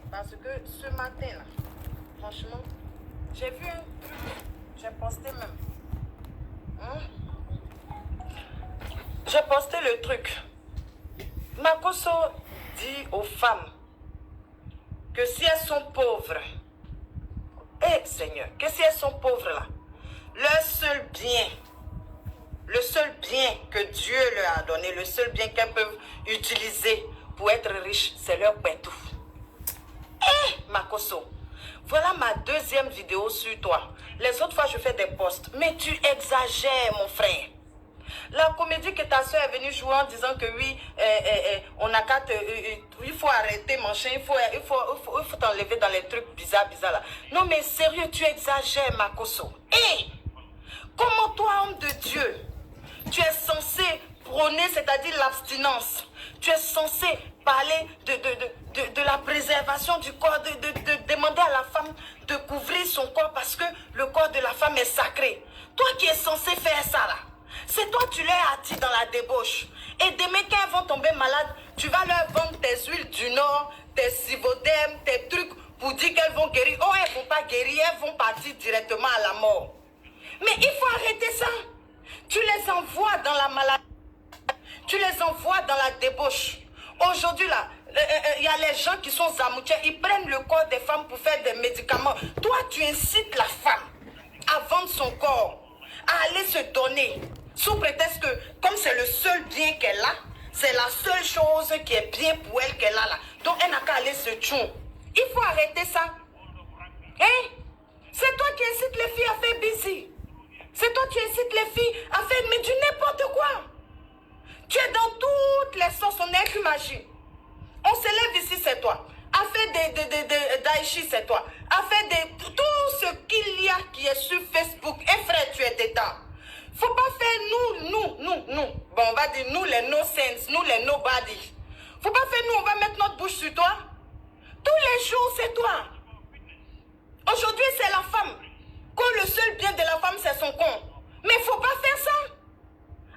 Parce que ce matin-là, franchement, j'ai vu un truc. J'ai posté même. Hein? J'ai posté le truc. Makoso dit aux femmes que si elles sont pauvres, Seigneur, que si elles sont pauvres là, leur seul bien, le seul bien que Dieu leur a donné, le seul bien qu'elles peuvent utiliser pour être riches, c'est leur pétou. Makoso, voilà ma deuxième vidéo sur toi. Les autres fois, je fais des posts, mais tu exagères, mon frère. La comédie que ta soeur est venue jouer en disant que oui, on a qu'à il faut arrêter, machin, il faut t'enlever dans les trucs bizarres là. Non, mais sérieux, tu exagères, Makoso. Comment toi, homme de Dieu, tu es censé prôner, c'est-à-dire l'abstinence. Tu es censé parler de la préservation du corps, de demander à la femme de couvrir son corps parce que le corps de la femme est sacré. Toi qui es censé faire ça là, c'est toi tu leur as dit dans la débauche. Et demain quand elles vont tomber malades, tu vas leur vendre tes huiles du Nord, tes Sivodem, tes trucs pour dire qu'elles vont guérir. Oh, elles ne vont pas guérir, elles vont partir directement à la mort. Mais il faut arrêter ça. Tu les envoies dans la maladie. Tu les envoies dans la débauche. Aujourd'hui, là, il y a les gens qui sont zamoutiens. Ils prennent le corps des femmes pour faire des médicaments. Toi, tu incites la femme à vendre son corps, à aller se donner, sous prétexte que, comme c'est le seul bien qu'elle a, c'est la seule chose qui est bien pour elle qu'elle a là. Donc, elle n'a qu'à aller se tuer. Il faut arrêter ça. Hein? C'est toi qui incites les filles à faire busy. C'est toi qui incites les filles à faire mais du n'importe quoi. Tu es dans toutes les sauces, on est magie. On se lève ici, c'est toi. À faire des daichi, c'est toi. À faire tout ce qu'il y a qui est sur Facebook. Et frère, tu es dedans. Faut pas faire nous. Bon, on va dire nous les no sense, nous les nobody. Faut pas faire nous, on va mettre notre bouche sur toi. Tous les jours, c'est toi. Aujourd'hui, c'est la femme. Quand le seul bien de la femme, c'est son con. Mais il ne faut pas faire ça.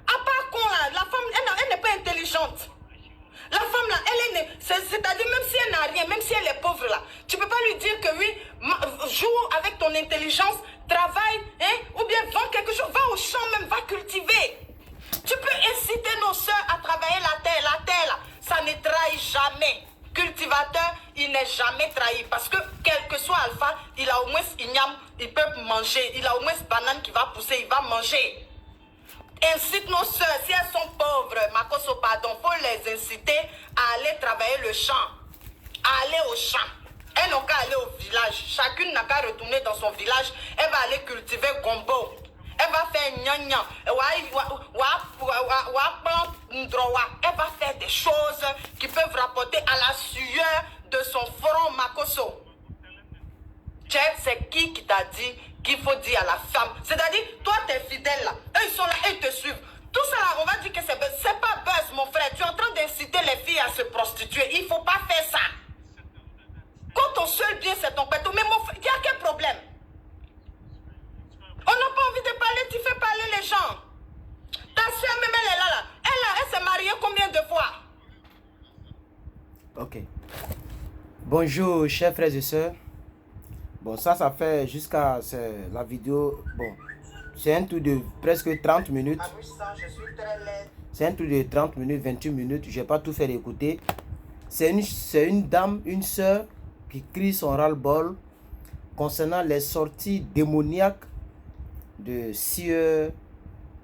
À part con, là, la femme, elle n'est pas intelligente. La femme, là, elle est... C'est-à-dire, même si elle n'a rien, même si elle est pauvre, là, tu ne peux pas lui dire que oui, joue avec ton intelligence, travaille, hein, ou bien vends quelque chose, va au champ même, va cultiver. Tu peux inciter nos soeurs à travailler la terre. La terre, là, ça ne trahit jamais. Cultivateur, il n'est jamais trahi parce que quel que soit alpha, il a au moins igname, il peut manger, il a au moins banane qui va pousser, il va manger. Incite nos soeurs, si elles sont pauvres, Makoso, pardon, faut les inciter à aller travailler le champ, à aller au champ. Elles n'ont qu'à aller au village. Chacune n'a qu'à retourner dans son village. Elle va aller cultiver gombo. Elle va faire gnagnan. Elle va faire des choses qui peuvent rapporter à la sueur de son front, Makoso. C'est qui t'a dit qu'il faut dire à la femme? C'est-à-dire, toi, tu es fidèle là. Eux, ils sont là, eux, ils te suivent. Tout ça là, on va dire que c'est pas buzz, mon frère. Tu es en train d'inciter les filles à se prostituer. Il ne faut pas faire ça. Quand ton seul bien, c'est ton pétou. Mais mon frère, il y a quel problème? On n'a pas envie de parler, tu fais parler les gens. Ta soeur, même elle est là. Elle s'est mariée combien de fois? Ok. Bonjour, chers frères et sœurs. Bon, ça fait jusqu'à la vidéo. Bon, c'est un truc de presque 30 minutes. C'est un truc de 30 minutes, 28 minutes. Je n'ai pas tout fait écouter. C'est une dame, une sœur qui crie son ras-le-bol concernant les sorties démoniaques de Sieur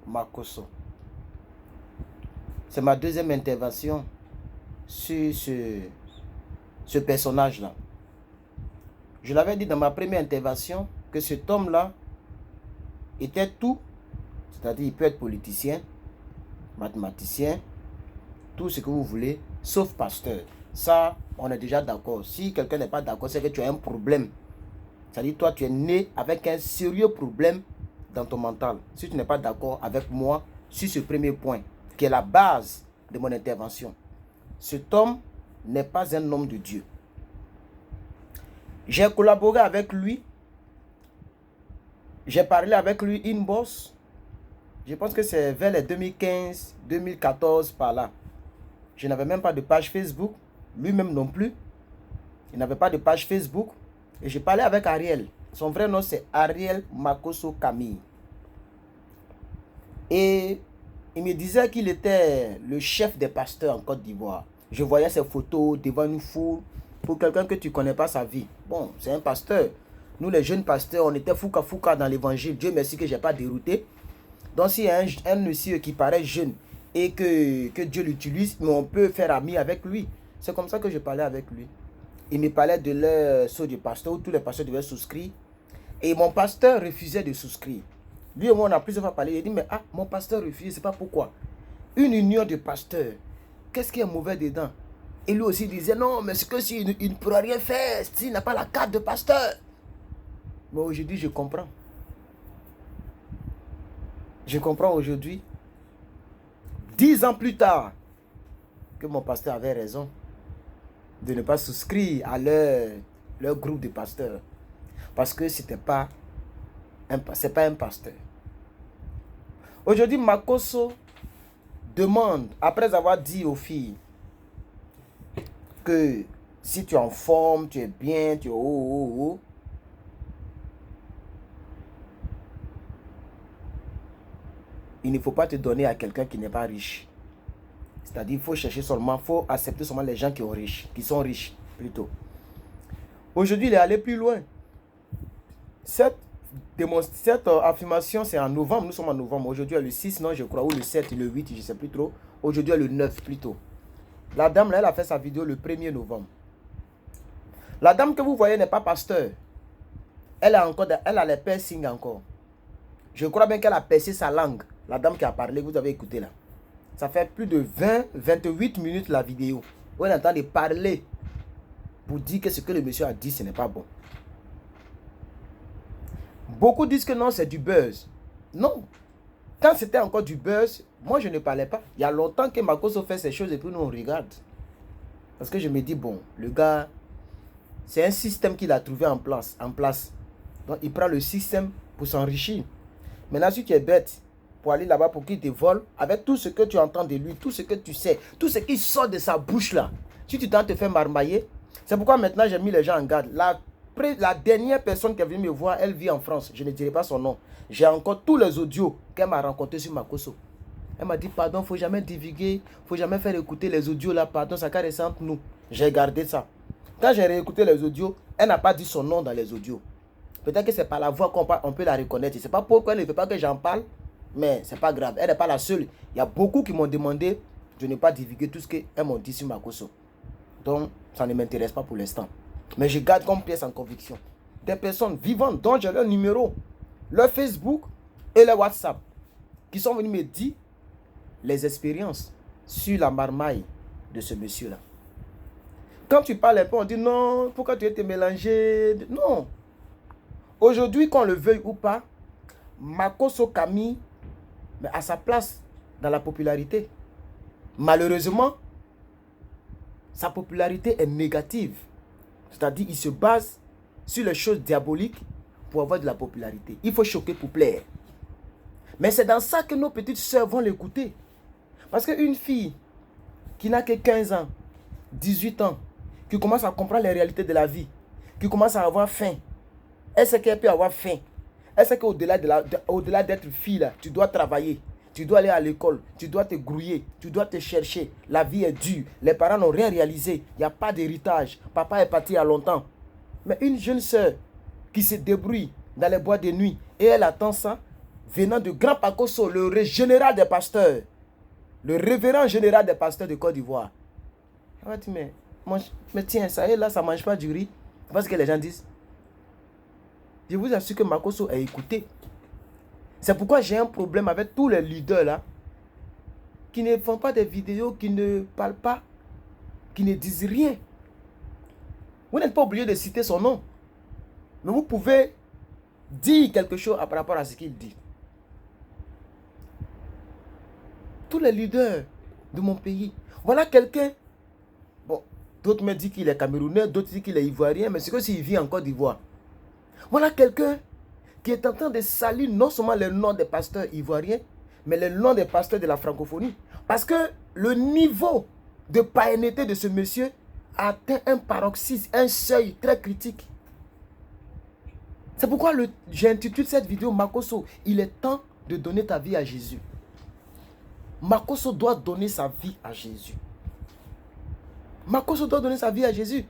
Makoso. C'est ma deuxième intervention sur ce personnage-là. Je l'avais dit dans ma première intervention que cet homme-là était tout, c'est-à-dire il peut être politicien, mathématicien, tout ce que vous voulez, sauf pasteur. Ça, on est déjà d'accord. Si quelqu'un n'est pas d'accord, c'est que tu as un problème. C'est-à-dire toi, tu es né avec un sérieux problème dans ton mental. Si tu n'es pas d'accord avec moi sur ce premier point, qui est la base de mon intervention. Cet homme n'est pas un homme de Dieu. J'ai collaboré avec lui. J'ai parlé avec lui inbox. Je pense que c'est vers les 2015, 2014 par là. Je n'avais même pas de page Facebook. Lui-même non plus. Il n'avait pas de page Facebook. Et je parlais avec Ariel. Son vrai nom, c'est Ariel Makosso Camille. Et il me disait qu'il était le chef des pasteurs en Côte d'Ivoire. Je voyais ses photos devant une foule. Pour quelqu'un que tu ne connais pas sa vie. Bon, c'est un pasteur. Nous, les jeunes pasteurs, on était fouca dans l'évangile. Dieu merci que je n'ai pas dérouté. Donc, s'il y a un monsieur qui paraît jeune et que Dieu l'utilise, mais on peut faire ami avec lui. C'est comme ça que je parlais avec lui. Il me parlait de leur saut du pasteur où tous les pasteurs devaient souscrire. Et mon pasteur refusait de souscrire. Lui et moi, on a plusieurs fois parlé. Il dit, mais mon pasteur refuse, je ne sais pas pourquoi. Une union de pasteurs, qu'est-ce qui est mauvais dedans? Et lui aussi disait, non, mais c'est que s'il ne pourra rien faire, s'il n'a pas la carte de pasteur. Mais aujourd'hui, je comprends. Je comprends aujourd'hui, 10 ans plus tard, que mon pasteur avait raison de ne pas souscrire à leur groupe de pasteurs. Parce que c'est pas un pasteur. Aujourd'hui, Makosso demande, après avoir dit aux filles que si tu es en forme, tu es bien, tu es il ne faut pas te donner à quelqu'un qui n'est pas riche. C'est-à-dire, il faut chercher seulement, il faut accepter seulement les gens qui sont riches, plutôt. Aujourd'hui, il est allé plus loin. Cette affirmation, c'est en novembre, nous sommes en novembre. Aujourd'hui, le 6, non, je crois, ou le 7, le 8, je ne sais plus trop. Aujourd'hui, le 9, plutôt. La dame, là, elle a fait sa vidéo le 1er novembre. La dame que vous voyez n'est pas pasteur. Elle a les piercings encore. Je crois bien qu'elle a percé sa langue. La dame qui a parlé, vous avez écouté là. Ça fait plus de 28 minutes la vidéo. Où elle entend parler pour dire que ce que le monsieur a dit, ce n'est pas bon. Beaucoup disent que non, c'est du buzz. Non. Quand c'était encore du buzz, moi je ne parlais pas. Il y a longtemps que Makosso fait ces choses et puis nous on regarde. Parce que je me dis, bon, le gars, c'est un système qu'il a trouvé en place. Donc il prend le système pour s'enrichir. Maintenant, si tu es bête pour aller là-bas pour qu'il te vole, avec tout ce que tu entends de lui, tout ce que tu sais, tout ce qui sort de sa bouche là, si tu t'en te fais marmailler, c'est pourquoi maintenant j'ai mis les gens en garde. La dernière personne qui est venue me voir, elle vit en France, je ne dirai pas son nom. J'ai encore tous les audios qu'elle m'a rencontrés sur Makosso. Elle m'a dit, pardon, il ne faut jamais divulguer, il ne faut jamais faire écouter les audios là, pardon, ça caresse entre nous. J'ai gardé ça. Quand j'ai réécouté les audios, elle n'a pas dit son nom dans les audios. Peut-être que c'est par la voix qu'on peut la reconnaître. Je ne sais pas pourquoi elle ne veut pas que j'en parle, mais ce n'est pas grave. Elle n'est pas la seule. Il y a beaucoup qui m'ont demandé de ne pas divulguer tout ce qu'elles m'ont dit sur Makosso. Donc, ça ne m'intéresse pas pour l'instant. Mais je garde comme pièce en conviction. Des personnes vivantes dont j'ai leur numéro, leur Facebook et leur WhatsApp, qui sont venus me dire les expériences sur la marmaille de ce monsieur-là. Quand tu parles un peu, on dit non, pourquoi tu étais mélangé? Non. Aujourd'hui, qu'on le veuille ou pas, Makosso Camille a sa place dans la popularité. Malheureusement, sa popularité est négative. C'est-à-dire qu'il se base sur les choses diaboliques pour avoir de la popularité. Il faut choquer pour plaire. Mais c'est dans ça que nos petites sœurs vont l'écouter. Parce qu'une fille qui n'a que 15 ans, 18 ans, qui commence à comprendre les réalités de la vie, qui commence à avoir faim, elle sait qu'elle peut avoir faim. Elle sait qu'au-delà d'être fille, là, tu dois travailler. Tu dois aller à l'école. Tu dois te grouiller. Tu dois te chercher. La vie est dure. Les parents n'ont rien réalisé. Il n'y a pas d'héritage. Papa est parti il y a longtemps. Mais une jeune sœur qui se débrouille dans les bois de nuit et elle attend ça, venant de Grand Makosso, le général des pasteurs, le révérend général des pasteurs de Côte d'Ivoire. Elle va dire, mais tiens, ça est là, ça ne mange pas du riz. Parce que les gens disent. Je vous assure que Makosso a écouté. C'est pourquoi j'ai un problème avec tous les leaders là, qui ne font pas des vidéos, qui ne parlent pas, qui ne disent rien. Vous n'êtes pas obligé de citer son nom. Mais vous pouvez dire quelque chose par rapport à ce qu'il dit. Tous les leaders de mon pays. Voilà quelqu'un. Bon, d'autres me disent qu'il est camerounais, d'autres disent qu'il est ivoirien, mais c'est que s'il vit en Côte d'Ivoire. Voilà quelqu'un qui est en train de salir non seulement le nom des pasteurs ivoiriens, mais le nom des pasteurs de la francophonie. Parce que le niveau de païenneté de ce monsieur atteint un paroxysme, un seuil très critique. C'est pourquoi j'ai intitulé cette vidéo Makosso, il est temps de donner ta vie à Jésus. Makosso doit donner sa vie à Jésus. Makosso doit donner sa vie à Jésus.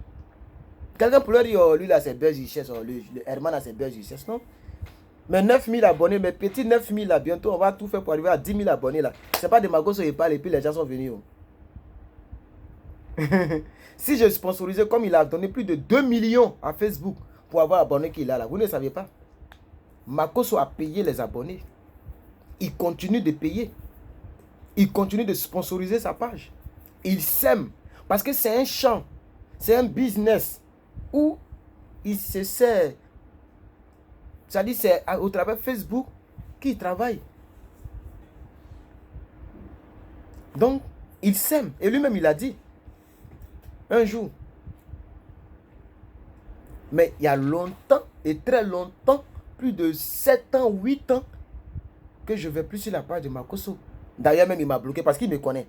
Quelqu'un pourrait dire, oh, lui là c'est buzz richesse, oh, le Herman là c'est buzz richesse, non? Mais 9000 abonnés, mes petits 9000 là, bientôt on va tout faire pour arriver à 10 000 abonnés là. C'est pas de Makosso il parle et puis les gens sont venus. Oh. Si je sponsorisais comme il a donné plus de 2 millions à Facebook pour avoir abonné qu'il a là, vous ne savez pas. Makosso a payé les abonnés. Il continue de payer. Il continue de sponsoriser sa page. Il sème. Parce que c'est un champ. C'est un business où il se sert. C'est-à-dire c'est au travers Facebook qu'il travaille. Donc, il sème. Et lui-même, il a dit. Un jour. Mais il y a longtemps, et très longtemps, plus de 7 ans, 8 ans, que je ne vais plus sur la page de Makosso. D'ailleurs, même il m'a bloqué parce qu'il me connaît.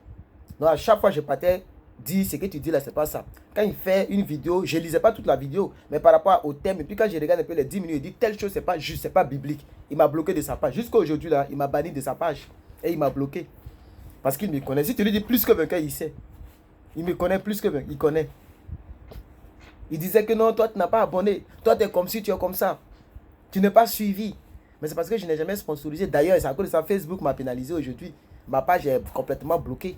Donc, à chaque fois, je partais dire ce que tu dis là, c'est pas ça. Quand il fait une vidéo, je ne lisais pas toute la vidéo, mais par rapport au thème, et puis quand je regarde un peu les 10 minutes, il dit telle chose, c'est pas juste, c'est pas biblique. Il m'a bloqué de sa page. Jusqu'à aujourd'hui, là, il m'a banni de sa page. Et il m'a bloqué. Parce qu'il me connaît. Si tu lui dis plus que 20 il sait. Il me connaît plus que 20, il connaît. Il disait que non, toi tu n'as pas abonné. Toi tu es comme si tu es comme ça. Tu n'es pas suivi. Mais c'est parce que je n'ai jamais sponsorisé. D'ailleurs, c'est à cause de ça, Facebook m'a pénalisé aujourd'hui. Ma page est complètement bloquée.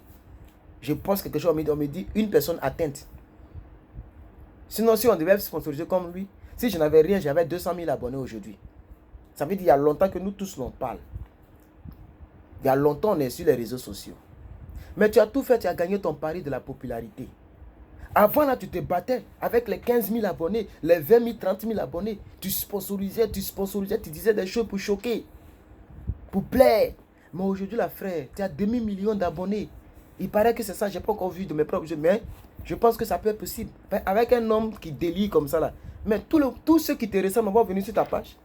Je poste quelque chose, on me dit une personne atteinte. Sinon, si on devait sponsoriser comme lui, si je n'avais rien, j'avais 200 000 abonnés aujourd'hui. Ça veut dire qu'il y a longtemps que nous tous l'on parle. Il y a longtemps on est sur les réseaux sociaux. Mais tu as tout fait, tu as gagné ton pari de la popularité. Avant là, tu te battais avec les 15 000 abonnés, les 20 000, 30 000 abonnés. Tu sponsorisais, tu disais des choses pour choquer, pour plaire. Mais aujourd'hui, là, frère, tu as demi-million d'abonnés. Il paraît que c'est ça, je n'ai pas encore vu de mes propres yeux, mais je pense que ça peut être possible. Avec un homme qui délie comme ça, là. Mais tous ceux qui te ressemblent vont venir sur ta page.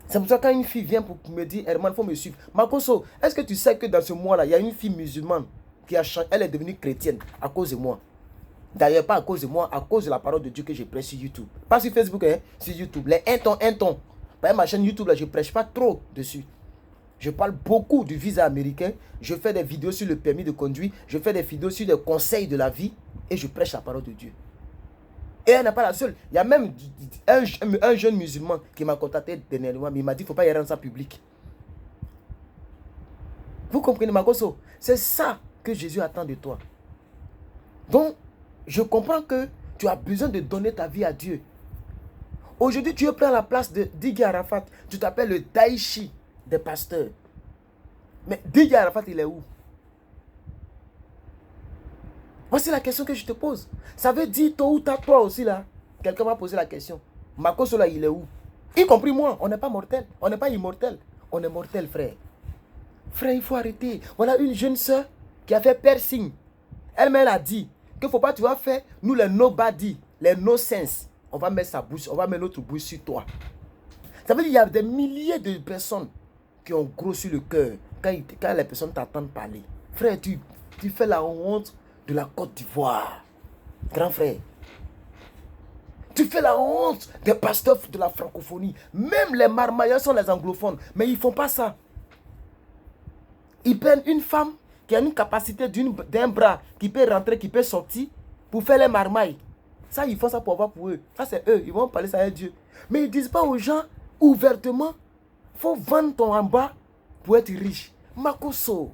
C'est pour ça que quand une fille vient pour me dire, Herman, il faut me suivre. Makosso, est-ce que tu sais que dans ce mois-là, il y a une fille musulmane qui a changé, elle est devenue chrétienne à cause de moi. D'ailleurs, pas à cause de moi, à cause de la parole de Dieu que je prêche sur YouTube. Pas sur Facebook, hein, sur YouTube. Les un ton. Par ma chaîne YouTube, là, je ne prêche pas trop dessus. Je parle beaucoup du visa américain. Je fais des vidéos sur le permis de conduire. Je fais des vidéos sur les conseils de la vie. Et je prêche la parole de Dieu. Et elle n'est pas la seule. Il y a même un jeune musulman qui m'a contacté dernièrement. Mais il m'a dit, il ne faut pas y rendre ça public. Vous comprenez, Makosso? C'est ça que Jésus attend de toi. Donc, je comprends que tu as besoin de donner ta vie à Dieu. Aujourd'hui, tu prends la place de Didier Arafat. Tu t'appelles le Daichi des pasteurs. Mais Didier Arafat, il est où? Voici la question que je te pose. Ça veut dire toi aussi là. Quelqu'un m'a posé la question. Makosso là, il est où? Y compris moi, on n'est pas mortel. On n'est pas immortel. On est mortel, frère. Frère, il faut arrêter. Voilà une jeune soeur qui a fait piercing. Elle a dit qu'il ne faut pas, tu vas faire, nous les nobody, les no sense. On va mettre sa bouche, on va mettre notre bouche sur toi. Ça veut dire qu'il y a des milliers de personnes qui ont gros sur le cœur quand les personnes t'entendent parler. Frère, tu fais la honte de la Côte d'Ivoire. Grand frère. Tu fais la honte des pasteurs de la francophonie. Même les marmailleurs sont les anglophones. Mais ils ne font pas ça. Ils prennent une femme qui a une capacité d'un bras, qui peut rentrer, qui peut sortir, pour faire les marmailles. Ça, ils font ça pour avoir pour eux. Ça, c'est eux. Ils vont parler ça à Dieu. Mais ils ne disent pas aux gens, ouvertement, il faut vendre ton en bas pour être riche. Makosso.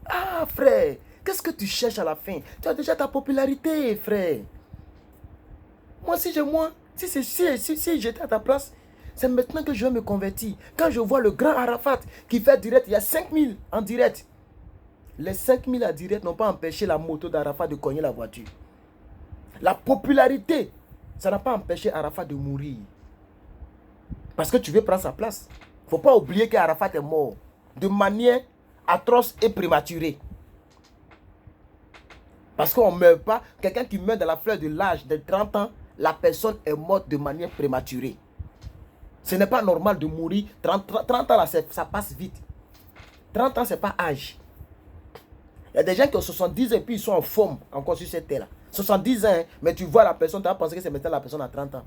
Ah, frère. Qu'est-ce que tu cherches à la fin? Tu as déjà ta popularité, frère. Moi, si j'étais à ta place, c'est maintenant que je vais me convertir. Quand je vois le grand Arafat qui fait direct, il y a 5000 en direct. Les 5000 en direct n'ont pas empêché la moto d'Arafat de cogner la voiture. La popularité, ça n'a pas empêché Arafat de mourir. Parce que tu veux prendre sa place. Il ne faut pas oublier qu'Arafat est mort de manière atroce et prématurée. Parce qu'on ne meurt pas. Quelqu'un qui meurt dans la fleur de l'âge de 30 ans, la personne est morte de manière prématurée. Ce n'est pas normal de mourir. 30 ans, là, ça passe vite. 30 ans, ce n'est pas âge. Il y a des gens qui ont 70 ans et puis ils sont en forme encore sur cette terre-là. 70 ans, hein, mais tu vois la personne, tu vas penser que c'est maintenant la personne à 30 ans.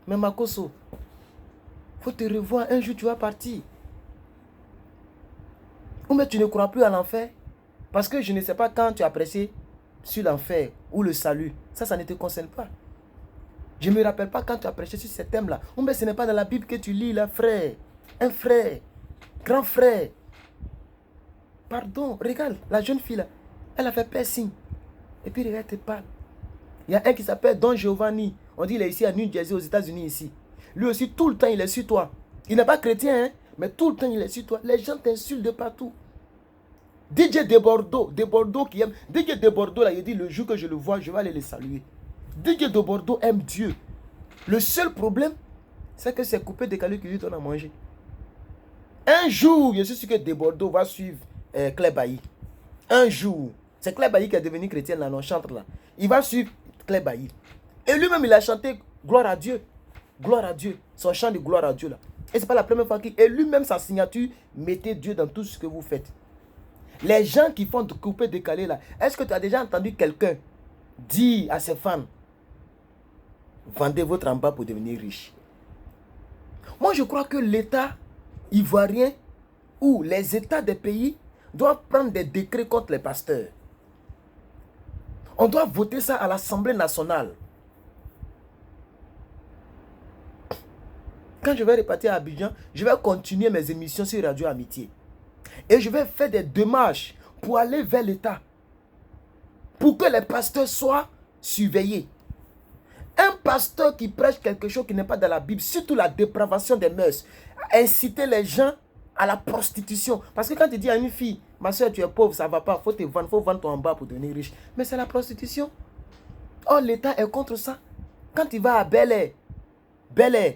Mais Makoso, il faut te revoir. Un jour, tu vas partir. Ou mais tu ne crois plus à l'enfer. Parce que je ne sais pas quand tu as prêché sur l'enfer ou le salut. Ça ne te concerne pas. Je ne me rappelle pas quand tu as prêché sur ce thème-là. Ou mais ce n'est pas dans la Bible que tu lis, là, frère. Un frère. Grand frère. Pardon, regarde, la jeune fille là, elle a fait piercing. Et puis regarde, elle te parle. Il y a un qui s'appelle Don Giovanni. On dit il est ici à New Jersey, aux États-Unis ici. Lui aussi, tout le temps, il est sur toi. Il n'est pas chrétien, hein, mais tout le temps, il est sur toi. Les gens t'insultent de partout. DJ de Bordeaux qui aime. DJ de Bordeaux là, il dit le jour que je le vois, je vais aller le saluer. DJ de Bordeaux aime Dieu. Le seul problème, c'est que c'est coupé décalé qui lui donne à manger. Un jour, je suis sûr que de Bordeaux va suivre Claire Bailly. Un jour. C'est Claire Bailly qui est devenue chrétienne là, on chante là. Il va suivre Claire Bailly. Et lui-même, il a chanté gloire à Dieu. Gloire à Dieu. Son chant de gloire à Dieu là. Et c'est pas la première fois qu'il... Et lui-même, sa signature, mettez Dieu dans tout ce que vous faites. Les gens qui font de couper décalé là, est-ce que tu as déjà entendu quelqu'un dire à ses fans, vendez votre amba pour devenir riche? Moi, je crois que l'État ivoirien ou les États des pays doivent prendre des décrets contre les pasteurs. On doit voter ça à l'Assemblée nationale. Quand je vais repartir à Abidjan, je vais continuer mes émissions sur Radio Amitié. Et je vais faire des démarches pour aller vers l'État. Pour que les pasteurs soient surveillés. Un pasteur qui prêche quelque chose qui n'est pas dans la Bible, surtout la dépravation des mœurs, inciter les gens à la prostitution. Parce que quand tu dis à une fille, ma soeur, tu es pauvre, ça ne va pas, il faut vendre ton en bas pour devenir riche. Mais c'est la prostitution. Oh, l'État est contre ça. Quand tu vas à Bel Air,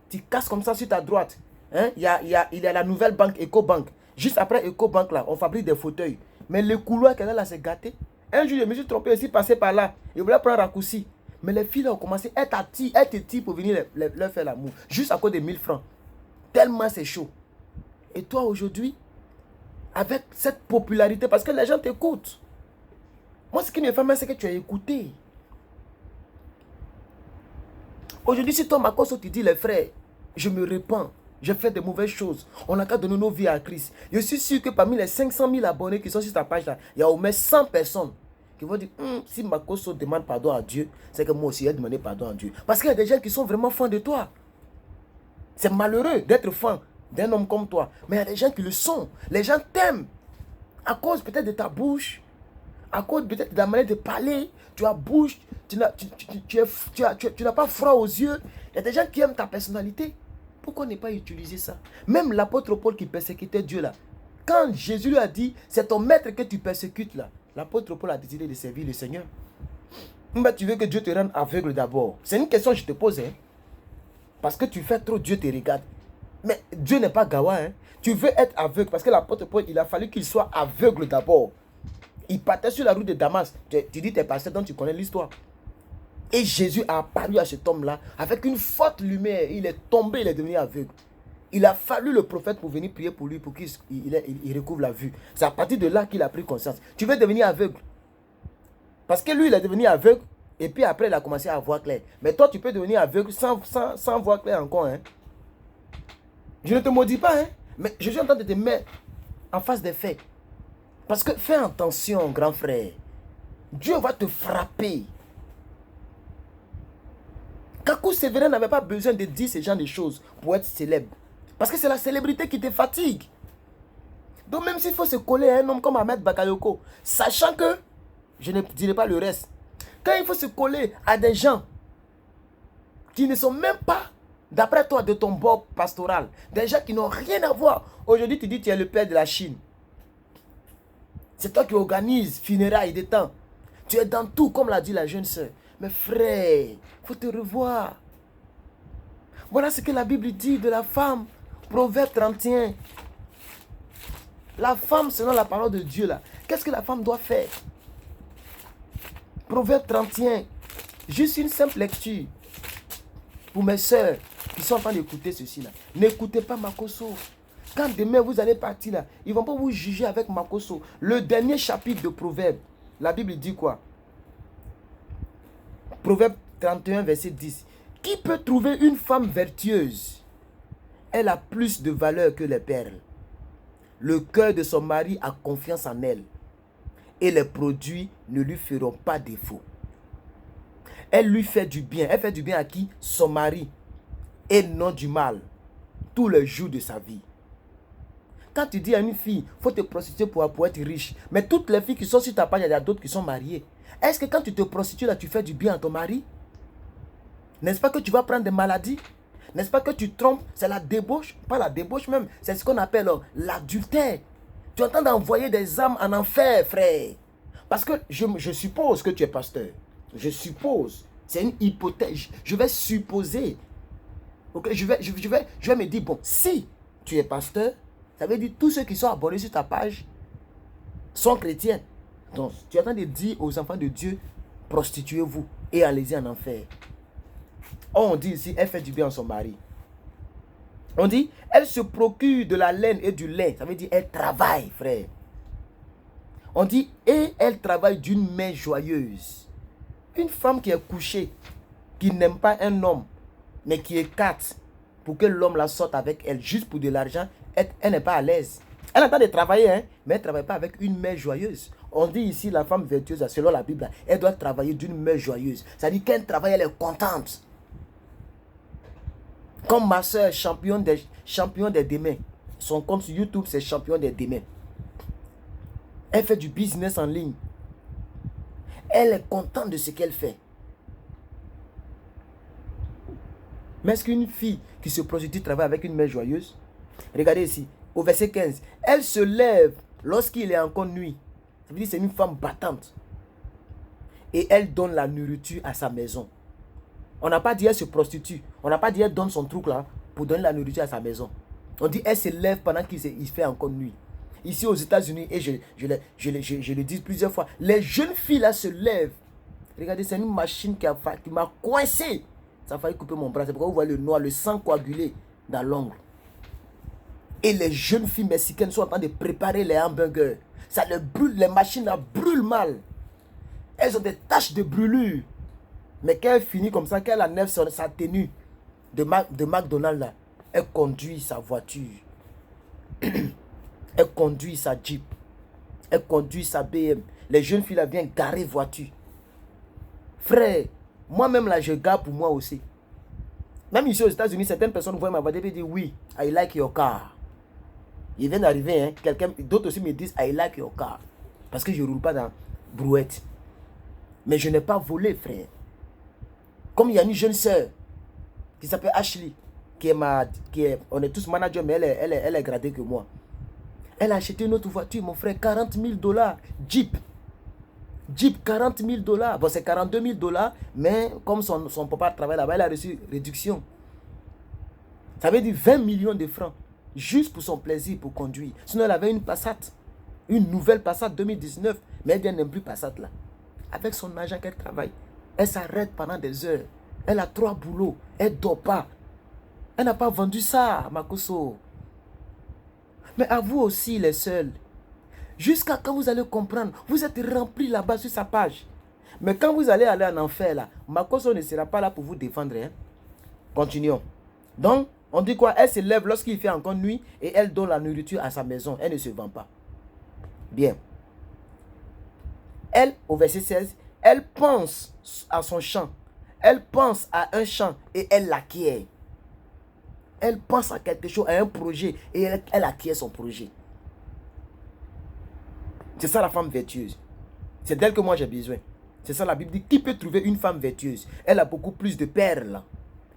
tu casses comme ça sur ta droite. Hein? Il y a la nouvelle banque, EcoBank. Juste après EcoBank, là, on fabrique des fauteuils. Mais le couloir qu'elle a là, c'est gâté. Un jour, je me suis trompé aussi, passé par là. Je voulais prendre un raccourci. Mais les filles là, ont commencé à te tirer pour venir leur faire l'amour. Juste à cause de 1000 francs. Tellement c'est chaud. Et toi aujourd'hui, avec cette popularité, parce que les gens t'écoutent. Moi, ce qui me fait mal, c'est que tu as écouté. Aujourd'hui, si toi, Makoso, tu dis, les frères, je me répands, je fais de mauvaises choses, on n'a qu'à donner nos vies à Christ. Je suis sûr que parmi les 500 000 abonnés qui sont sur ta page là, il y a au moins 100 personnes qui vont dire, si Makoso demande pardon à Dieu, c'est que moi aussi, j'ai demandé pardon à Dieu. Parce qu'il y a des gens qui sont vraiment fans de toi. C'est malheureux d'être fan d'un homme comme toi. Mais il y a des gens qui le sont. Les gens t'aiment. À cause peut-être de ta bouche. À cause peut-être de ta manière de parler. Tu as bouche. Tu n'as pas froid aux yeux. Il y a des gens qui aiment ta personnalité. Pourquoi ne pas utiliser ça? Même l'apôtre Paul qui persécutait Dieu là. Quand Jésus lui a dit, c'est ton maître que tu persécutes là. L'apôtre Paul a décidé de servir le Seigneur. Mais tu veux que Dieu te rende aveugle d'abord? C'est une question que je te pose. Hein? Parce que tu fais trop, Dieu te regarde. Mais Dieu n'est pas gawa. Hein? Tu veux être aveugle. Parce que l'apôtre Paul, il a fallu qu'il soit aveugle d'abord. Il partait sur la route de Damas. Tu dis tes pasteurs dont tu connais l'histoire. Et Jésus a apparu à cet homme-là avec une forte lumière. Il est tombé, il est devenu aveugle. Il a fallu le prophète pour venir prier pour lui, pour qu'il recouvre la vue. C'est à partir de là qu'il a pris conscience. Tu veux devenir aveugle. Parce que lui, il est devenu aveugle. Et puis après, il a commencé à voir clair. Mais toi, tu peux devenir aveugle sans voir clair encore. Hein? Je ne te maudis pas. Hein? Mais je suis en train de te mettre en face des faits. Parce que fais attention, grand frère. Dieu va te frapper. Kakou Sévérin n'avait pas besoin de dire ce genre de choses pour être célèbre. Parce que c'est la célébrité qui te fatigue. Donc même s'il faut se coller à un homme comme Ahmed Bakayoko, sachant que, je ne dirai pas le reste, quand il faut se coller à des gens qui ne sont même pas, d'après toi, de ton bord pastoral, des gens qui n'ont rien à voir. Aujourd'hui, tu dis que tu es le père de la Chine. C'est toi qui organise funérailles des temps. Tu es dans tout, comme l'a dit la jeune sœur. Mais frère, il faut te revoir. Voilà ce que la Bible dit de la femme. Proverbe 31. La femme, selon la parole de Dieu, là, qu'est-ce que la femme doit faire? Proverbe 31. Juste une simple lecture. Pour mes sœurs qui sont en train d'écouter ceci là. N'écoutez pas Makoso. Quand demain vous allez partir là, ils ne vont pas vous juger avec Makoso. Le dernier chapitre de Proverbe, la Bible dit quoi? Proverbe 31, verset 10. Qui peut trouver une femme vertueuse? Elle a plus de valeur que les perles. Le cœur de son mari a confiance en elle. Et les produits ne lui feront pas défaut. Elle lui fait du bien. Elle fait du bien à qui? Son mari. Et non du mal. Tous les jours de sa vie. Quand tu dis à une fille, il faut te prostituer pour être riche. Mais toutes les filles qui sont sur ta page, il y a d'autres qui sont mariées. Est-ce que quand tu te prostitues là, tu fais du bien à ton mari? N'est-ce pas que tu vas prendre des maladies? N'est-ce pas que tu trompes? C'est la débauche. Pas la débauche même. C'est ce qu'on appelle l'adultère. Tu es en train d'envoyer des âmes en enfer, frère. Parce que je suppose que tu es pasteur. Je suppose. C'est une hypothèse. Je vais supposer. Okay? Je vais me dire, bon, si tu es pasteur, ça veut dire tous ceux qui sont abonnés sur ta page sont chrétiens. Donc, tu es en train de dire aux enfants de Dieu, prostituez-vous et allez-y en enfer. On dit ici, elle fait du bien à son mari. On dit, elle se procure de la laine et du lait. Ça veut dire, elle travaille, frère. On dit, et elle travaille d'une main joyeuse. Une femme qui est couchée, qui n'aime pas un homme, mais qui écarte pour que l'homme la sorte avec elle, juste pour de l'argent, elle n'est pas à l'aise. Elle a le temps de travailler, hein, mais elle ne travaille pas avec une main joyeuse. On dit ici, la femme vertueuse, selon la Bible, elle doit travailler d'une main joyeuse. Ça dit qu'elle travaille, elle est contente. Comme ma soeur, champion des démons. Son compte sur YouTube, c'est champion des démons. Elle fait du business en ligne. Elle est contente de ce qu'elle fait. Mais est-ce qu'une fille qui se prostitue travaille avec une main joyeuse? Regardez ici, au verset 15. Elle se lève lorsqu'il est encore nuit. Ça veut dire que c'est une femme battante. Et elle donne la nourriture à sa maison. On n'a pas dit elle se prostitue. On n'a pas dit elle donne son truc là pour donner la nourriture à sa maison. On dit elle se lève pendant qu'il fait encore nuit. Ici aux États-Unis, et je le dis plusieurs fois, les jeunes filles là se lèvent. Regardez, c'est une machine qui m'a coincé. Ça a failli couper mon bras. C'est pourquoi vous voyez le noir, le sang coagulé dans l'ongle. Et les jeunes filles mexicaines sont en train de préparer les hamburgers. Ça les brûle, les machines là brûlent mal. Elles ont des taches de brûlure. Mais quand elle finit comme ça, quand elle enlève sa tenue de McDonald's là, elle conduit sa voiture. Elle conduit sa Jeep. Elle conduit sa BM. Les jeunes filles là viennent garer voiture. Frère, moi-même là, je gare pour moi aussi. Même ici aux États-Unis, certaines personnes voient ma voiture et disent oui, I like your car. Il vient d'arriver, hein, d'autres aussi me disent I like your car. Parce que je ne roule pas dans brouette. Mais je n'ai pas volé, frère. Comme il y a une jeune sœur qui s'appelle Ashley, on est tous managers, mais elle est gradée que moi. Elle a acheté une autre voiture, mon frère, $40,000. Jeep. Jeep, $40,000. Bon, c'est $42,000, mais comme son papa travaille là-bas, elle a reçu réduction. Ça veut dire 20 millions de francs. Juste pour son plaisir, pour conduire. Sinon, elle avait une Passat. Une nouvelle Passat 2019. Mais elle n'aime plus Passat là. Avec son argent qu'elle travaille. Elle s'arrête pendant des heures. Elle a 3 boulots. Elle ne dort pas. Elle n'a pas vendu ça, Makoso. Mais à vous aussi, les seuls. Jusqu'à quand vous allez comprendre. Vous êtes remplis là-bas sur sa page. Mais quand vous allez aller en enfer là, Makoso ne sera pas là pour vous défendre. Hein? Continuons. Donc, on dit quoi? Elle se lève lorsqu'il fait encore nuit et elle donne la nourriture à sa maison. Elle ne se vend pas. Bien. Elle, au verset 16, elle pense à son champ. Elle pense à un champ et elle l'acquiert. Elle pense à quelque chose, à un projet et elle acquiert son projet. C'est ça la femme vertueuse. C'est d'elle que moi j'ai besoin. C'est ça la Bible dit. Qui peut trouver une femme vertueuse? Elle a beaucoup plus de perles.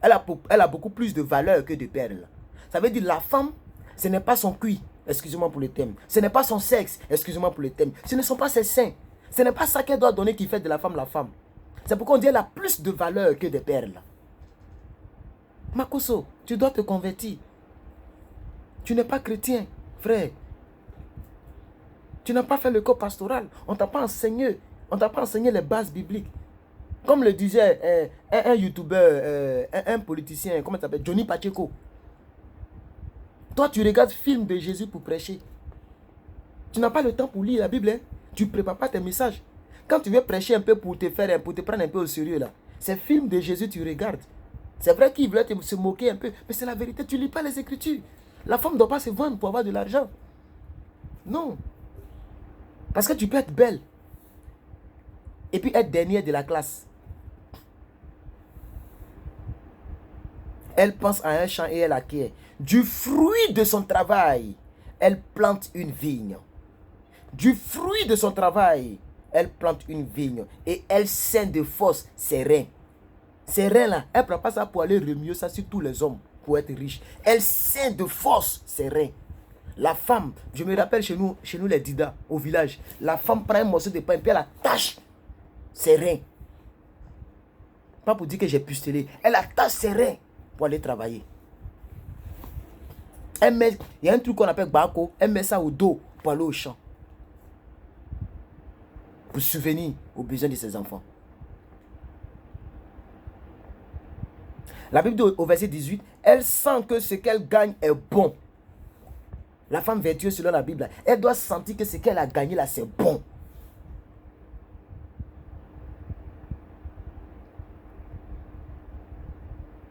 Elle a beaucoup plus de valeur que de perles. Ça veut dire la femme, ce n'est pas son cuit. Excusez-moi pour le thème. Ce n'est pas son sexe. Excusez-moi pour le thème. Ce ne sont pas ses seins. Ce n'est pas ça qu'elle doit donner qui fait de la femme la femme. C'est pourquoi on dit qu'elle a plus de valeur que des perles. Makoso, tu dois te convertir. Tu n'es pas chrétien, frère. Tu n'as pas fait le corps pastoral. On ne t'a pas enseigné. On t'a pas enseigné les bases bibliques. Comme le disait un youtubeur, un politicien, comment il s'appelle? Johnny Pacheco. Toi, tu regardes film de Jésus pour prêcher. Tu n'as pas le temps pour lire la Bible. Hein? Tu ne prépares pas tes messages. Quand tu veux prêcher un peu pour te prendre un peu au sérieux, là, ces films de Jésus, tu regardes. C'est vrai qu'il voulait se moquer un peu, mais c'est la vérité. Tu ne lis pas les Écritures. La femme ne doit pas se vendre pour avoir de l'argent. Non. Parce que tu peux être belle et puis être dernière de la classe. Elle pense à un champ et elle acquiert. Du fruit de son travail, elle plante une vigne. Du fruit de son travail, elle plante une vigne. Et elle sème de force ses reins. Ces reins-là, elle ne prend pas ça pour aller remuer ça sur tous les hommes, pour être riche. Elle sème de force ses reins. La femme, je me rappelle chez nous les Dida, au village, la femme prend un morceau de pain et puis elle attache ses reins. Pas pour dire que j'ai pustelé. Elle attache ses reins pour aller travailler. Elle met, il y a un truc qu'on appelle bako, elle met ça au dos pour aller au champ. Pour subvenir aux besoins de ses enfants. La Bible dit au verset 18, elle sent que ce qu'elle gagne est bon. La femme vertueuse selon la Bible, elle doit sentir que ce qu'elle a gagné là, c'est bon.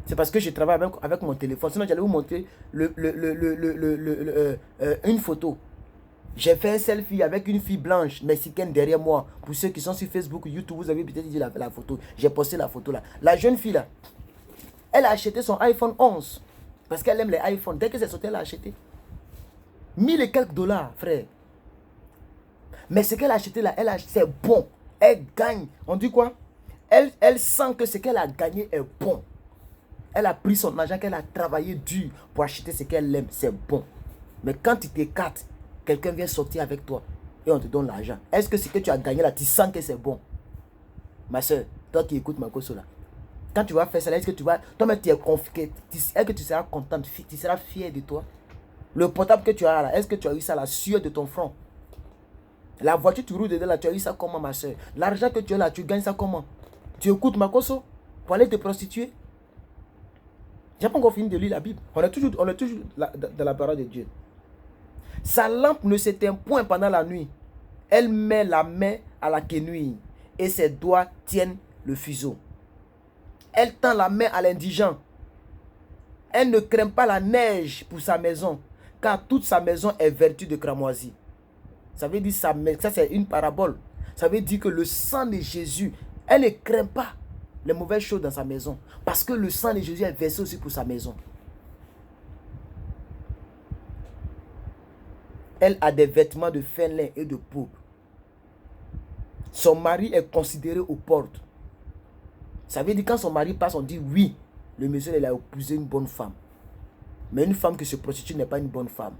C'est parce que je travaille avec mon téléphone. Sinon, j'allais vous montrer une photo. J'ai fait un selfie avec une fille blanche mexicaine derrière moi. Pour ceux qui sont sur Facebook ou YouTube, vous avez peut-être dit la photo. J'ai posté la photo là. La jeune fille là, elle a acheté son iPhone 11. Parce qu'elle aime les iPhones. Dès que c'est sorti, elle a acheté. 1000 et quelques dollars, frère. Mais ce qu'elle a acheté là, c'est bon. Elle gagne. On dit quoi? Elle sent que ce qu'elle a gagné est bon. Elle a pris son argent, qu'elle a travaillé dur pour acheter ce qu'elle aime. C'est bon. Mais quand tu t'écartes, quelqu'un vient sortir avec toi et on te donne l'argent. Est-ce que ce que tu as gagné là, tu sens que c'est bon? Ma soeur, toi qui écoutes ma coso là. Quand tu vas faire ça, est-ce que tu vas... Toi-même, tu es confié. Est-ce que tu seras contente? Tu seras fier de toi? Le portable que tu as là, est-ce que tu as eu ça, la sueur de ton front? La voiture, tu roules dedans là, tu as eu ça comment, ma soeur? L'argent que tu as là, tu gagnes ça comment? Tu écoutes ma coso pour aller te prostituer? J'ai pas encore fini de lire la Bible. On est toujours dans la parole de Dieu. Sa lampe ne s'éteint point pendant la nuit. Elle met la main à la quenouille et ses doigts tiennent le fuseau. Elle tend la main à l'indigent. Elle ne craint pas la neige pour sa maison, car toute sa maison est vertu de cramoisie. Ça veut dire ça c'est une parabole. Ça veut dire que le sang de Jésus, elle ne craint pas les mauvaises choses dans sa maison. Parce que le sang de Jésus est versé aussi pour sa maison. Elle a des vêtements de fin lin et de pourpre. Son mari est considéré aux portes. Ça veut dire quand son mari passe, on dit oui, le monsieur il a épousé une bonne femme. Mais une femme qui se prostitue n'est pas une bonne femme.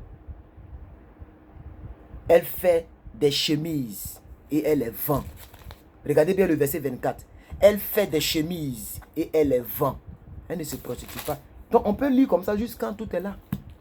Elle fait des chemises et elle les vend. Regardez bien le verset 24. Elle fait des chemises et elle les vend. Elle ne se prostitue pas. Donc on peut lire comme ça jusqu'à quand tout est là.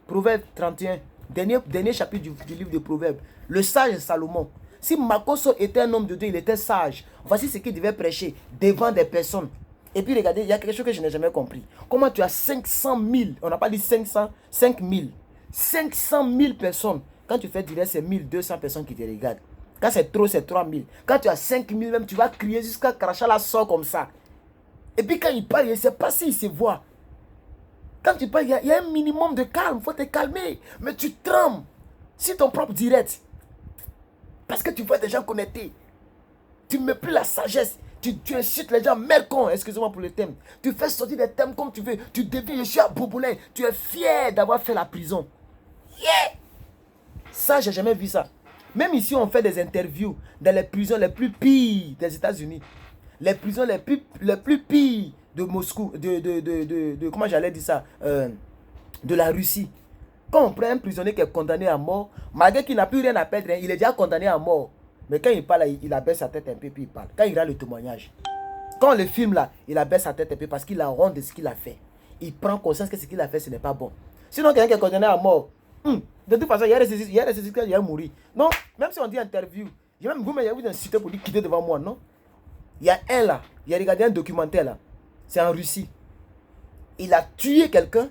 Proverbe 31. Dernier chapitre du livre de Proverbes. Le sage Salomon. Si Makoso était un homme de Dieu, il était sage. Voici ce qu'il devait prêcher devant des personnes. Et puis regardez, il y a quelque chose que je n'ai jamais compris. Comment tu as 500 000, on n'a pas dit 500, 5 000. 500 000 personnes. Quand tu fais direct, c'est 1200 personnes qui te regardent. Quand c'est trop, c'est 3000. Quand tu as 5000 même, tu vas crier jusqu'à cracher la sort comme ça. Et puis quand il parle, il ne sait pas s'il se voit. Quand tu parles, il y a un minimum de calme. Il faut te calmer. Mais tu trembles. C'est ton propre direct. Parce que tu vois des gens connectés. Tu ne mets plus la sagesse. Tu incites les gens. Mercon, excusez-moi pour le thème. Tu fais sortir des thèmes comme tu veux. Tu deviens, je suis à Bourboulin. Tu es fier d'avoir fait la prison. Yeah! Ça, j'ai jamais vu ça. Même ici, on fait des interviews dans les prisons les plus pires des États-Unis. Les prisons les plus pires de Moscou, comment j'allais dire ça, de la Russie. Quand on prend un prisonnier qui est condamné à mort, malgré qu'il n'a plus rien à perdre, il est déjà condamné à mort. Mais quand il parle, il abaisse sa tête un peu, puis il parle. Quand il a le témoignage. Quand on le filme là, il abaisse sa tête un peu parce qu'il a honte de ce qu'il a fait. Il prend conscience que ce qu'il a fait, ce n'est pas bon. Sinon, quelqu'un qui est condamné à mort, de toute façon, il y a des qui vont mourir. Non, même si on dit interview, vous inciter pour dire quitter devant moi, non? Il y a un là, il a regardé un documentaire là. C'est en Russie. Il a tué quelqu'un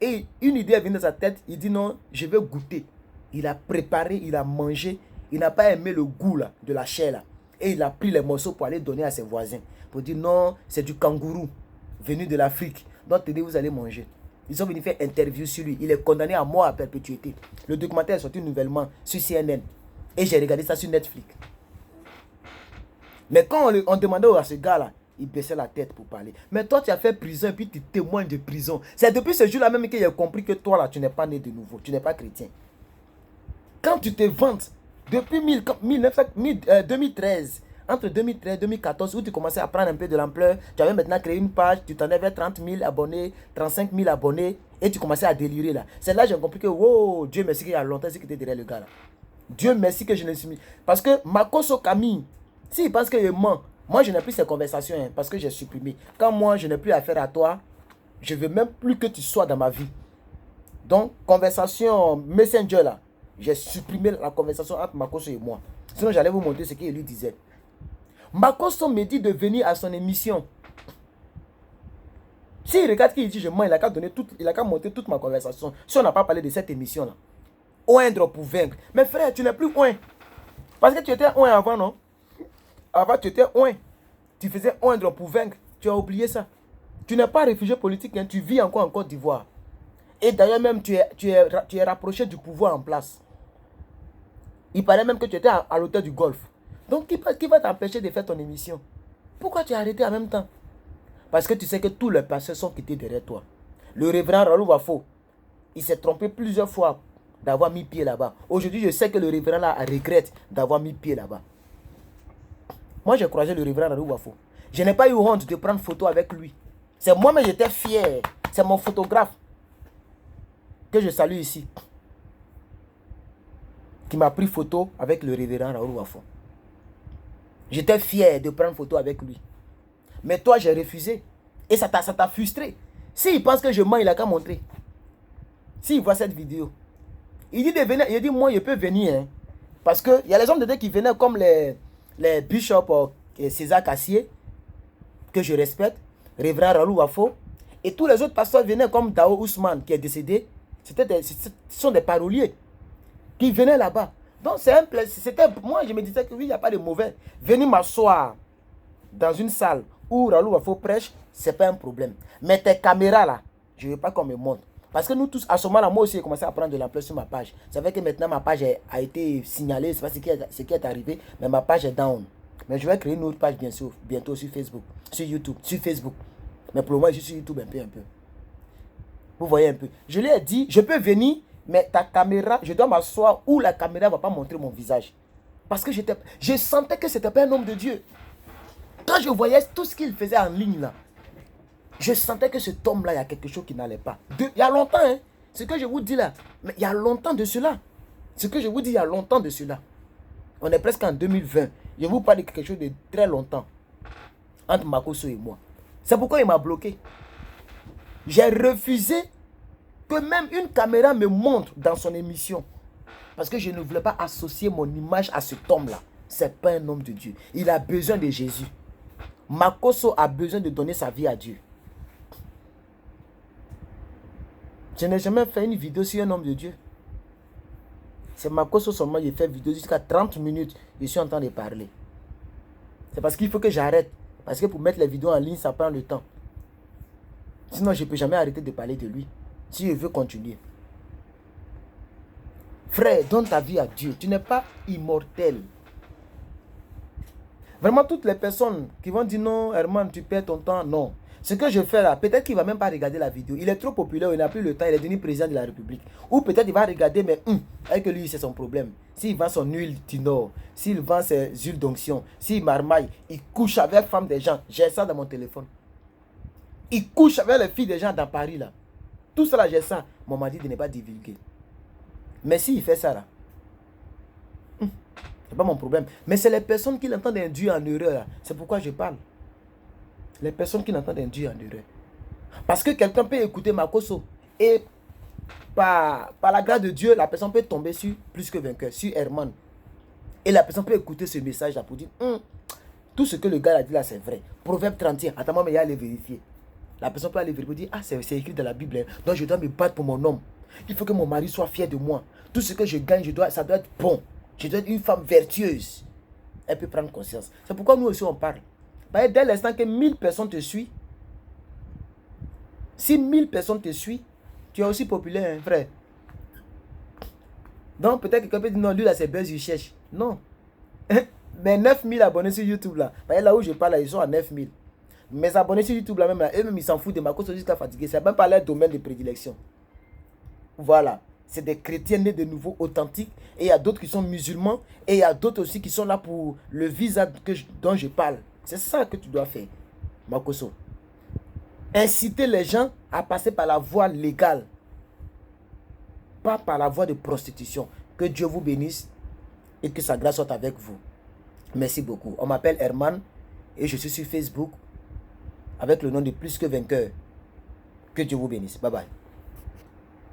Et une idée est venue dans sa tête. Il dit non, je vais goûter. Il a préparé, il a mangé. Il n'a pas aimé le goût là, de la chair là. Et il a pris les morceaux pour aller donner à ses voisins. Pour dire non, c'est du kangourou venu de l'Afrique. Donc tenez, vous allez manger. Ils sont venus faire interview sur lui. Il est condamné à mort à perpétuité. Le documentaire est sorti nouvellement sur CNN. Et j'ai regardé ça sur Netflix. Mais quand on demandait à ce gars-là, il baissait la tête pour parler. Mais toi, tu as fait prison et puis tu témoignes de prison. C'est depuis ce jour-là même qu'il a compris que toi, là, tu n'es pas né de nouveau. Tu n'es pas chrétien. Quand tu te vantes, depuis 2013, entre 2013 et 2014, où tu commençais à prendre un peu de l'ampleur, tu avais maintenant créé une page, tu t'en avais 30 000 abonnés, 35 000 abonnés, et tu commençais à délirer là. C'est là que j'ai compris que, wow, Dieu merci qu'il y a longtemps que tu étais derrière le gars là. Dieu merci que je ne suis mis. Parce que Makoso Camille, s'il pense qu'il ment, moi je n'ai plus ces conversations hein, parce que j'ai supprimé. Quand moi je n'ai plus affaire à toi, je ne veux même plus que tu sois dans ma vie. Donc, conversation Messenger là, j'ai supprimé la conversation entre Makoso et moi. Sinon j'allais vous montrer ce qu'il lui disait. Makoso me dit de venir à son émission. S'il regarde qu'il dit je mens, il a qu'à monter toute ma conversation. Si on n'a pas parlé de cette émission là. Oindre pour vaincre. Mais frère, tu n'es plus oint. Parce que tu étais oint avant, non? Avant, tu étais oint. Tu faisais oindre pour vaincre. Tu as oublié ça. Tu n'es pas réfugié politique, hein. Tu vis encore en Côte d'Ivoire. Et d'ailleurs même, tu es rapproché du pouvoir en place. Il paraît même que tu étais à l'hôtel du Golfe. Donc, qui va t'empêcher de faire ton émission? Pourquoi tu as arrêté en même temps? Parce que tu sais que tous les pasteurs sont quittés derrière toi. Le révérend Raoul Wafo, il s'est trompé plusieurs fois d'avoir mis pied là-bas. Aujourd'hui, je sais que le révérend là regrette d'avoir mis pied là-bas. Moi, j'ai croisé le révérend Raoul Wafo. Je n'ai pas eu honte de prendre photo avec lui. C'est moi-même, j'étais fier. C'est mon photographe que je salue ici, qui m'a pris photo avec le révérend Raoul Wafo. J'étais fier de prendre photo avec lui. Mais toi, j'ai refusé. Et ça t'a frustré. S'il pense que je mens, il a qu'à montrer. S'il voit cette vidéo. Il dit de venir. Il dit, moi, je peux venir. Hein. Parce qu'il y a les hommes de Dieu qui venaient comme les bishops César Cassier, que je respecte, révérend Raoul Wafo. Et tous les autres pasteurs venaient comme Dao Ousmane, qui est décédé. Ce sont des paroliers qui venaient là-bas. Donc, c'est un plaisir. Moi, je me disais que oui, il n'y a pas de mauvais. Venir m'asseoir dans une salle où Raoul Wafo prêche, ce n'est pas un problème. Mais tes caméras là, je ne veux pas qu'on me montre. Parce que nous tous, à ce moment-là, moi aussi, j'ai commencé à prendre de l'ampleur sur ma page. C'est vrai que maintenant, ma page a été signalée. Ce n'est pas ce qui est arrivé, mais ma page est down. Mais je vais créer une autre page bientôt sur Facebook, sur YouTube, sur Facebook. Mais pour le moment, je suis sur YouTube un peu. Vous voyez un peu. Je lui ai dit, je peux venir, mais ta caméra, je dois m'asseoir où la caméra ne va pas montrer mon visage. Parce que je sentais que ce n'était pas un homme de Dieu. Quand je voyais tout ce qu'il faisait en ligne là, je sentais que cet homme-là, il y a quelque chose qui n'allait pas. Il y a longtemps, hein. Ce que je vous dis là, mais il y a longtemps de cela. Ce que je vous dis, il y a longtemps de cela. On est presque en 2020. Je vous parle de quelque chose de très longtemps. Entre Makoso et moi. C'est pourquoi il m'a bloqué. J'ai refusé que même une caméra me montre dans son émission. Parce que je ne voulais pas associer mon image à cet homme-là. Ce n'est pas un homme de Dieu. Il a besoin de Jésus. Makoso a besoin de donner sa vie à Dieu. Je n'ai jamais fait une vidéo sur un homme de Dieu. C'est Makoso seulement, j'ai fait vidéo jusqu'à 30 minutes. Je suis en train de parler. C'est parce qu'il faut que j'arrête. Parce que pour mettre les vidéos en ligne, ça prend le temps. Sinon, je ne peux jamais arrêter de parler de lui. Si je veux continuer. Frère, donne ta vie à Dieu. Tu n'es pas immortel. Vraiment, toutes les personnes qui vont dire non, Herman, tu perds ton temps, non. Ce que je fais là, peut-être qu'il ne va même pas regarder la vidéo. Il est trop populaire, il n'a plus le temps, il est devenu président de la République. Ou peut-être il va regarder, mais avec lui, c'est son problème. S'il vend son huile Tinor, s'il vend ses huiles d'onction, s'il marmaille, il couche avec les femmes des gens. J'ai ça dans mon téléphone. Il couche avec les filles des gens dans Paris là. Tout cela, j'ai ça. Mon m'a dit de ne pas divulguer. Mais s'il fait ça là, c'est pas mon problème. Mais c'est les personnes qui l'entendent induire en erreur. C'est pourquoi je parle. Les personnes qui l'entendent induire en erreur. Parce que quelqu'un peut écouter Makoso. Et par la grâce de Dieu, la personne peut tomber sur plus que vainqueur, sur Herman. Et la personne peut écouter ce message là pour dire tout ce que le gars a dit là c'est vrai. Proverbe 31. Attends-moi, mais il y a à les vérifier. La personne peut aller vérifier et dire, ah, c'est écrit dans la Bible, hein. Donc je dois me battre pour mon homme. Il faut que mon mari soit fier de moi. Tout ce que je gagne, ça doit être bon. Je dois être une femme vertueuse. Elle peut prendre conscience. C'est pourquoi nous aussi on parle. Parce que dès l'instant que 1000 personnes te suivent, si 1000 personnes te suivent, tu es aussi populaire, hein, frère. Donc peut-être que quelqu'un peut dire, non, lui là c'est buzz, il cherche. Non. Mais 9000 abonnés sur YouTube là. Parce que là où je parle, là, ils sont à 9000. Mes abonnés sur YouTube là, même là, eux-mêmes ils s'en foutent de ma cause jusqu'à fatiguer. C'est même pas leur domaine de prédilection. Voilà. C'est des chrétiens nés de nouveau, authentiques. Et il y a d'autres qui sont musulmans. Et il y a d'autres aussi qui sont là pour le visa dont je parle. C'est ça que tu dois faire, Makoso. Inciter les gens à passer par la voie légale. Pas par la voie de prostitution. Que Dieu vous bénisse et que sa grâce soit avec vous. Merci beaucoup. On m'appelle Herman et je suis sur Facebook avec le nom de Plus que Vainqueur. Que Dieu vous bénisse. Bye bye.